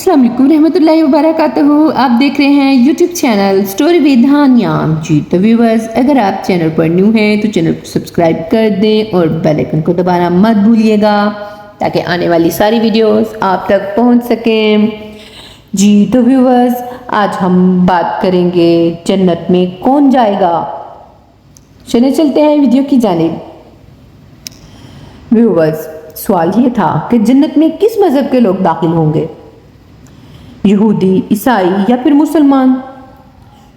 अस्सलाम वालेकुम रहमतुल्लाहि व बरकातहू। आप देख रहे हैं यूट्यूब चैनल स्टोरी विद हानिया। जी तो व्यूवर्स, अगर आप चैनल पर न्यू हैं तो चैनल को सब्सक्राइब कर दें और बेल आइकन को दबाना मत भूलिएगा ताकि आने वाली सारी वीडियोस आप तक पहुंच सकें। जी तो व्यूवर्स, आज हम बात करेंगे जन्नत में कौन जाएगा। चले चलते हैं वीडियो की जानिब। व्यूवर्स, सवाल ये था कि जन्नत में किस मजहब के लोग दाखिल होंगे, यहूदी, ईसाई या फिर मुसलमान।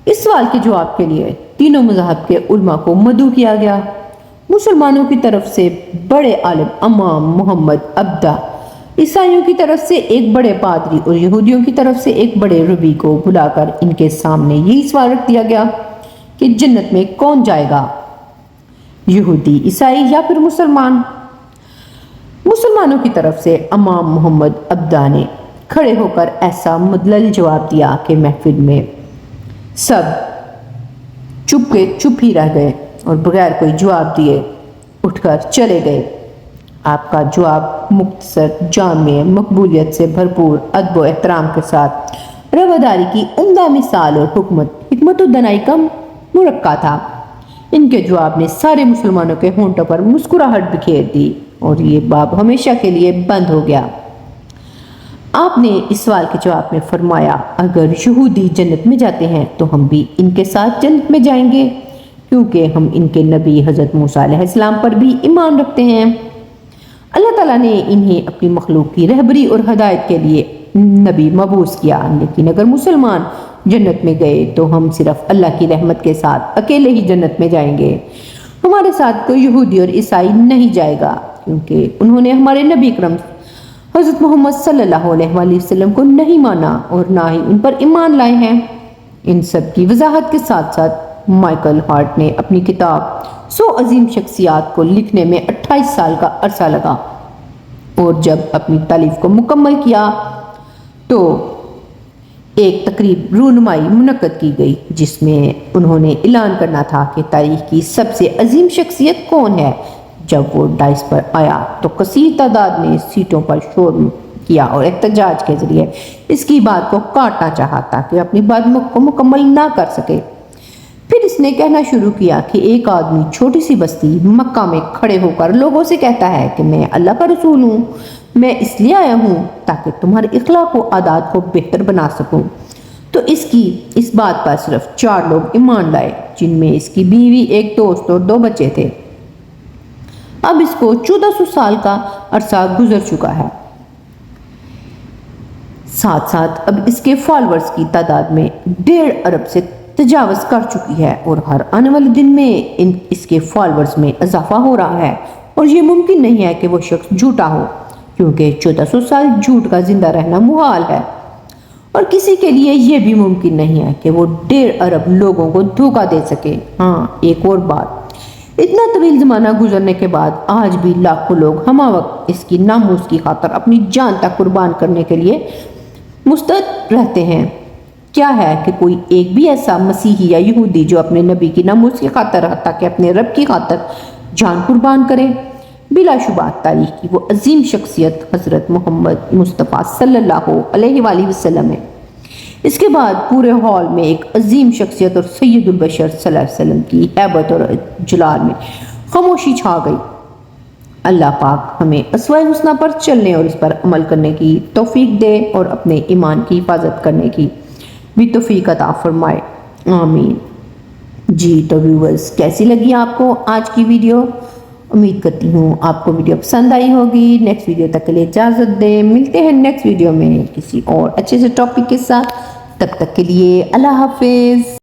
इस सवाल के जवाब के लिए तीनों मजहब के उलमा को मदऊ किया गया। मुसलमानों की तरफ से बड़े आलिम इमाम मोहम्मद अब्दा, ईसाइयों की तरफ से एक बड़े पादरी और यहूदियों की तरफ से एक बड़े रबी को बुलाकर इनके सामने यही सवाल रख दिया गया कि जन्नत में कौन जाएगा, यहूदी, ईसाई या फिर मुसलमान। मुसलमानों की तरफ से इमाम मोहम्मद अब्दा ने खड़े होकर ऐसा मुदल्लल जवाब दिया कि महफिल में सब चुप ही रह गए और बगैर कोई जवाब दिए उठकर चले गए। आपका जवाब मुख्तसर, जामे, मकबूलियत से भरपूर, अदब व एहतराम के साथ रवादारी की उम्दा मिसाल और हिकमत दनाई का मुरक्का था। इनके जवाब ने सारे मुसलमानों के होंठों पर मुस्कुराहट बिखेर दी और ये बाब हमेशा के लिए बंद हो गया। आपने इस सवाल के जवाब में फरमाया, अगर यहूदी जन्नत में जाते हैं तो हम भी इनके साथ जन्नत में जाएंगे, क्योंकि हम इनके नबी हज़रत मूसा अलैहिस्सलाम पर भी ईमान रखते हैं। अल्लाह ताला ने इन्हें अपनी मखलूक की रहबरी और हदायत के लिए नबी मबूस किया। लेकिन अगर मुसलमान जन्नत में गए तो हम सिर्फ अल्लाह की रहमत के साथ अकेले ही जन्नत में जाएंगे। हमारे साथ कोई यहूदी और ईसाई नहीं जाएगा, क्योंकि उन्होंने हमारे नबी अकरम हज़रत मोहम्मद सल्लल्लाहु अलैहि वसल्लम को नहीं माना और ना ही उन पर ईमान लाए हैं। इन सब की वजाहत के साथ साथ माइकल हार्ट ने अपनी किताब 100 अजीम शख्सियात को लिखने में 28 साल का अरसा लगा और जब अपनी तालीफ को मुकम्मल किया तो एक तकरीब रूनुमाई मुनक्कद की गई, जिसमें उन्होंने ऐलान करना था कि तारीख की सबसे अजीम शख्सियत कौन है। जब वो डाइस पर आया तो कसीर तादाद ने सीटों पर शोर किया और एहतजाज के जरिए इसकी बात को काटना चाहा ताकि अपनी बात को मुकम्मल ना कर सके। फिर इसने कहना शुरू किया कि एक आदमी छोटी सी बस्ती मक्का में खड़े होकर लोगों से कहता है कि मैं अल्लाह का रसूल हूँ, मैं इसलिए आया हूँ ताकि तुम्हारे इखलाक व आदात को बेहतर बना सकूँ। तो इस बात पर सिर्फ 4 लोग ईमान लाए, जिनमें इसकी बीवी, एक दोस्त और 2 बच्चे थे। अब इसको 1400 साल का अरसा गुजर चुका है। साथ साथ अब इसके फॉलोअर्स की तादाद में 1.5 अरब से तजावज़ कर चुकी है और हर आने वाले दिन में इसके फॉलोअर्स में इजाफा हो रहा है। और ये मुमकिन नहीं है कि वो शख्स झूठा हो, क्योंकि 1400 साल झूठ का जिंदा रहना मुहाल है। और किसी के लिए ये भी मुमकिन नहीं है कि वो 1.5 अरब लोगों को धोखा दे सके। हाँ, एक और बात, इतना तवील ज़माना गुजरने के बाद आज भी लाखों लोग हमा वक्त इसकी नामूस की खातर अपनी जान तक कुर्बान करने के लिए मुस्तैद रहते हैं। क्या है कि कोई एक भी ऐसा मसीही या यहूदी जो अपने नबी की नामूस की खातर ताकि अपने रब की खातर जान कुर्बान करे। बिलाशुबा तारीख की वो अजीम शख्सियत हज़रत मोहम्मद मुस्तफ़ा सल्लल्लाहु अलैहि वसल्लम है। इसके बाद पूरे हॉल में एक अजीम शख्सियत और सैयदुल बशर सल्लल्लाहु अलैहि वसल्लम की हैबत और जलाल में खामोशी छा गई। अल्लाह पाक हमें अस्वाए हुस्ना पर चलने और इस पर अमल करने की तौफीक दे और अपने ईमान की हिफाजत करने की भी तौफीक अता फरमाए, आमीन। जी तो व्यूवर्स, कैसी लगी आपको आज की वीडियो? उम्मीद करती हूँ आपको वीडियो पसंद आई होगी। नेक्स्ट वीडियो तक के लिए इजाज़त दें। मिलते हैं नेक्स्ट वीडियो में किसी और अच्छे से टॉपिक के साथ। तब तक के लिए अल्लाह हाफिज़।